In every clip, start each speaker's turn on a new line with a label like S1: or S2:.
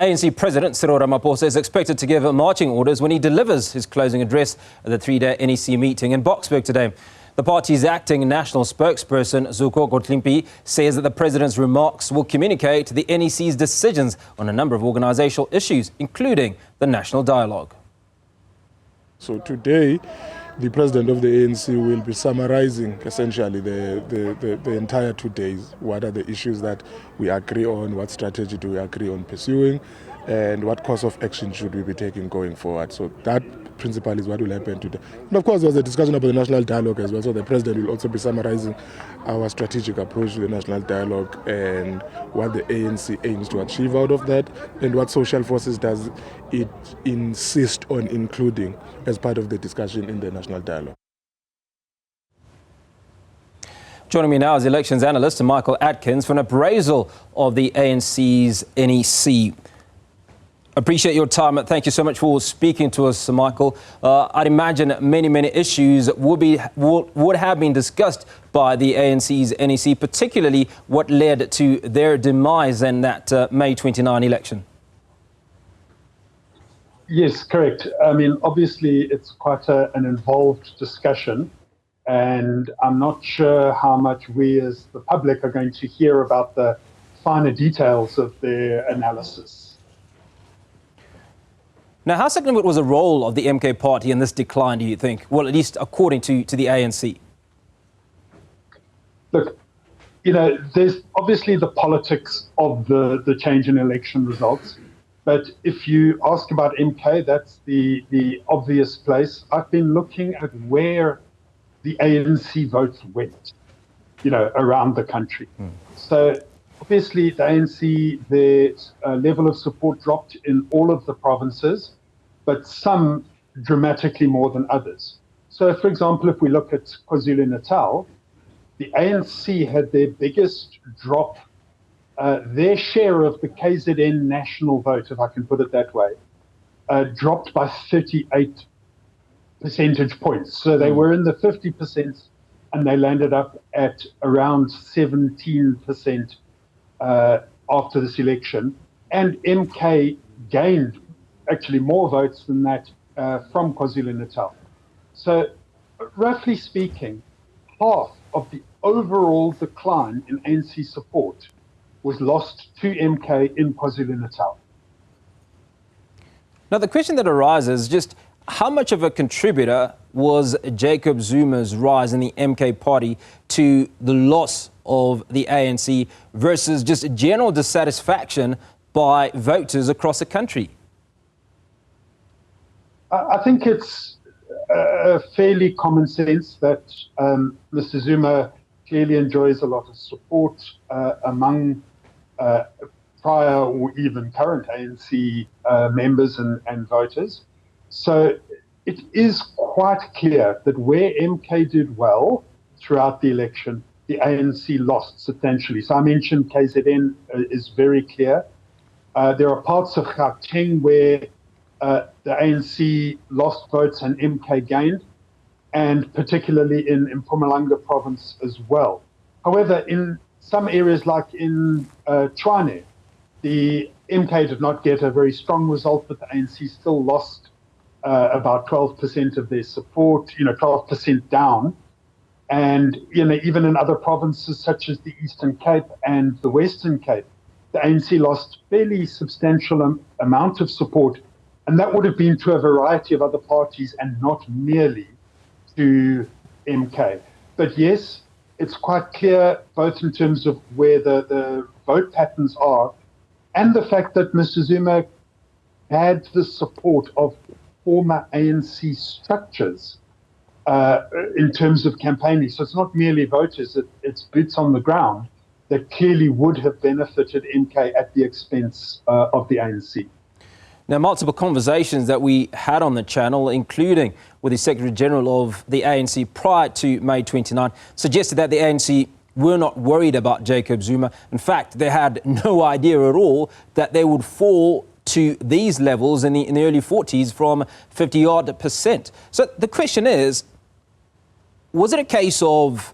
S1: ANC President Cyril Ramaphosa is expected to give marching orders when he delivers his closing address at the three-day NEC meeting in Boksburg today. The party's acting national spokesperson, Zuko says that the president's remarks will communicate the NEC's decisions on a number of organisational issues, including the national dialogue.
S2: So today, the president of the ANC will be summarising essentially the entire 2 days. What are the issues that we agree on, what strategy do we agree on pursuing, and what course of action should we be taking going forward. So that principle is what will happen today. And of course, there's a discussion about the national dialogue as well. So the president will also be summarising our strategic approach to the national dialogue and what the ANC aims to achieve out of that, and what social forces does it insist on including as part of the discussion in the national dialogue.
S1: Joining me now is elections analyst Michael Atkins for an appraisal of the ANC's NEC. Appreciate your time. Thank you so much for speaking to us, Michael. I'd imagine many issues would have been discussed by the ANC's NEC, particularly what led to their demise in that May 29 election.
S3: Yes, correct. I mean, obviously, it's quite an involved discussion, and I'm not sure how much we as the public are going to hear about the finer details of their analysis.
S1: Now, how significant was the role of the MK party in this decline, do you think? Well, at least according to the ANC.
S3: Look, you know, there's obviously the politics of the change in election results. But if you ask about MK, that's the obvious place. I've been looking at where the ANC votes went, you know, around the country. So obviously the ANC, their level of support dropped in all of the provinces, but some dramatically more than others. So for example, if we look at KwaZulu-Natal, the ANC had their biggest drop. Their share of the KZN national vote, if I can put it that way, dropped by 38 percentage points. So they were in the 50% and they landed up at around 17% after this election. And MK gained actually more votes than that from KwaZulu-Natal. So roughly speaking, half of the overall decline in ANC support was lost to MK in KwaZulu-Natal.
S1: Now, the question that arises, just how much of a contributor was Jacob Zuma's rise in the MK party to the loss of the ANC versus just general dissatisfaction by voters across the country?
S3: I think it's fairly common sense that Mr. Zuma clearly enjoys a lot of support among prior or even current ANC members and voters. So it is quite clear that where MK did well throughout the election, the ANC lost substantially. So I mentioned KZN is very clear. There are parts of Gauteng where the ANC lost votes and MK gained, and particularly in Mpumalanga province as well. However, in some areas like in Tshwane, the MK did not get a very strong result, but the ANC still lost about 12% of their support, 12% down. And even in other provinces such as the Eastern Cape and the Western Cape, the ANC lost fairly substantial amount of support, and that would have been to a variety of other parties and not merely to MK. But yes, it's quite clear, both in terms of where the vote patterns are and the fact that Mr. Zuma had the support of former ANC structures in terms of campaigning. So it's not merely voters, it's boots on the ground that clearly would have benefited MK at the expense of the ANC.
S1: Now, multiple conversations that we had on the channel, including with the Secretary General of the ANC prior to May 29, suggested that the ANC were not worried about Jacob Zuma. In fact, they had no idea at all that they would fall to these levels in the early 40s from 50-odd%. So the question is, was it a case of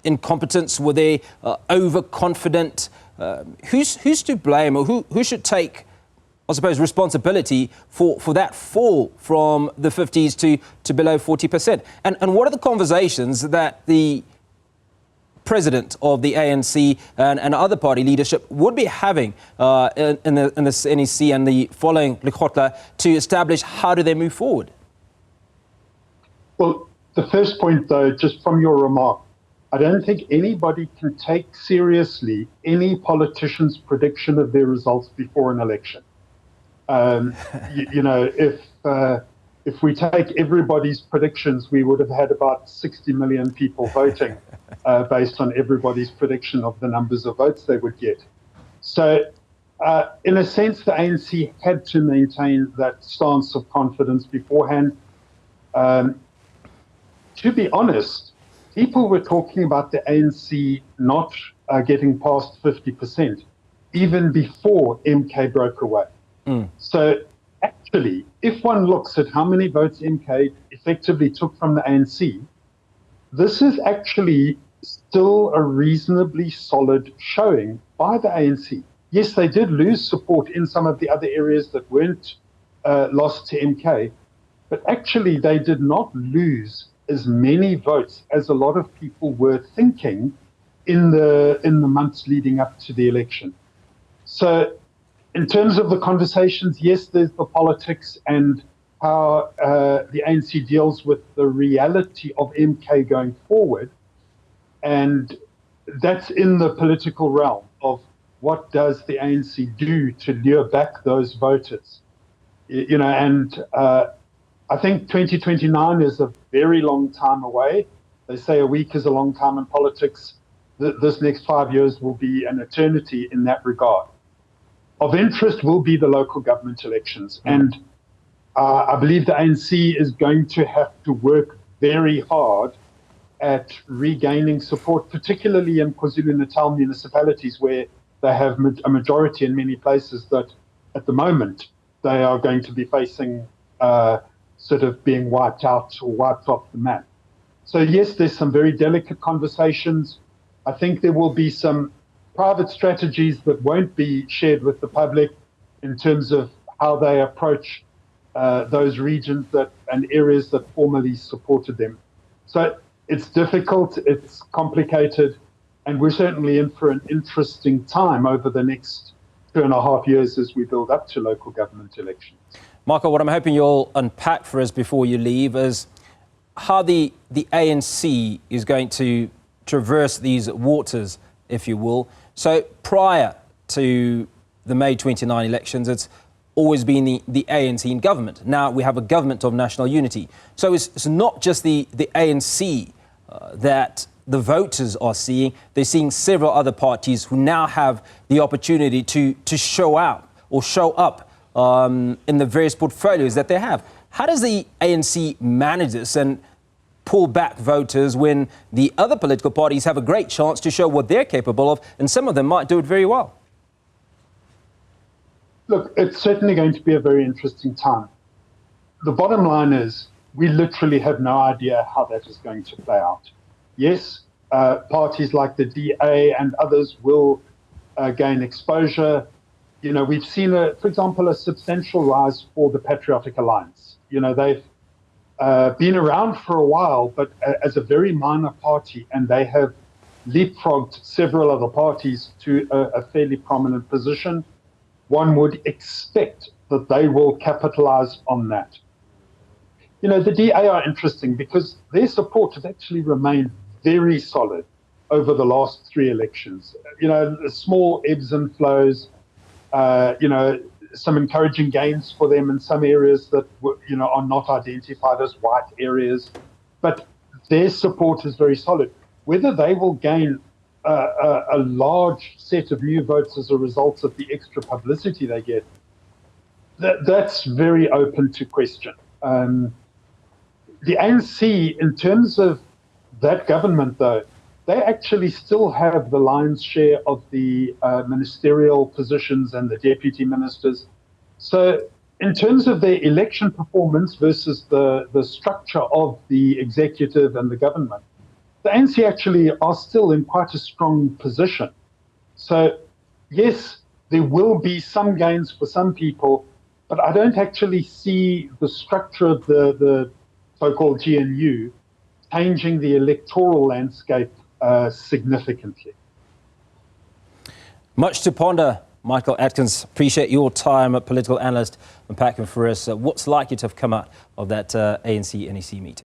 S1: incompetence? Were they overconfident? Who's to blame, or who should take, I suppose, responsibility for that fall from the 50s to below 40%? And what are the conversations that the president of the ANC and other party leadership would be having in the NEC and the following Lekgotla to establish how do they move forward?
S3: Well, the first point, though, just from your remark, I don't think anybody can take seriously any politician's prediction of their results before an election. If we take everybody's predictions, we would have had about 60 million people voting based on everybody's prediction of the numbers of votes they would get. So, in a sense, the ANC had to maintain that stance of confidence beforehand. To be honest, people were talking about the ANC not getting past 50%, even before MK broke away. So actually, if one looks at how many votes MK effectively took from the ANC, this is actually still a reasonably solid showing by the ANC. Yes, they did lose support in some of the other areas that weren't lost to MK, but actually they did not lose as many votes as a lot of people were thinking in the months leading up to the election. So in terms of the conversations, yes, there's the politics and how the ANC deals with the reality of MK going forward. And that's in the political realm of what does the ANC do to lure back those voters. I think 2029 is a very long time away. They say a week is a long time in politics. This next 5 years will be an eternity in that regard. Of interest will be the local government elections. And I believe the ANC is going to have to work very hard at regaining support, particularly in KwaZulu-Natal municipalities where they have a majority in many places that at the moment they are going to be facing sort of being wiped out or wiped off the map. So yes, there's some very delicate conversations. I think there will be some private strategies that won't be shared with the public in terms of how they approach those regions and areas that formerly supported them. So it's difficult, it's complicated, and we're certainly in for an interesting time over the next 2.5 years as we build up to local government elections.
S1: Michael, what I'm hoping you'll unpack for us before you leave is how the ANC is going to traverse these waters, if you will. So prior to the May 29 elections, it's always been the ANC in government. Now we have a government of national unity. So it's not just the ANC that the voters are seeing. They're seeing several other parties who now have the opportunity to show out or show up in the various portfolios that they have. How does the ANC manage this and pull back voters when the other political parties have a great chance to show what they're capable of, and some of them might do it very well?
S3: Look, it's certainly going to be a very interesting time. The bottom line is we literally have no idea how that is going to play out. Yes, parties like the DA and others will gain exposure. You know, we've seen, for example, a substantial rise for the Patriotic Alliance. You know, they've been around for a while, but as a very minor party, and they have leapfrogged several other parties to a fairly prominent position. One would expect that they will capitalize on that. You know, the DA are interesting because their support has actually remained very solid over the last 3 elections. You know, small ebbs and flows, you know, some encouraging gains for them in some areas that, you know, are not identified as white areas, but their support is very solid. Whether they will gain a large set of new votes as a result of the extra publicity they get, that's very open to question. The ANC, in terms of that government, though, they actually still have the lion's share of the ministerial positions and the deputy ministers. So in terms of their election performance versus the structure of the executive and the government, the ANC actually are still in quite a strong position. So yes, there will be some gains for some people, but I don't actually see the structure of the so-called GNU changing the electoral landscape significantly.
S1: Much to ponder, Michael Atkins. Appreciate your time, a political analyst, unpacking for us what's likely to have come out of that ANC-NEC meeting.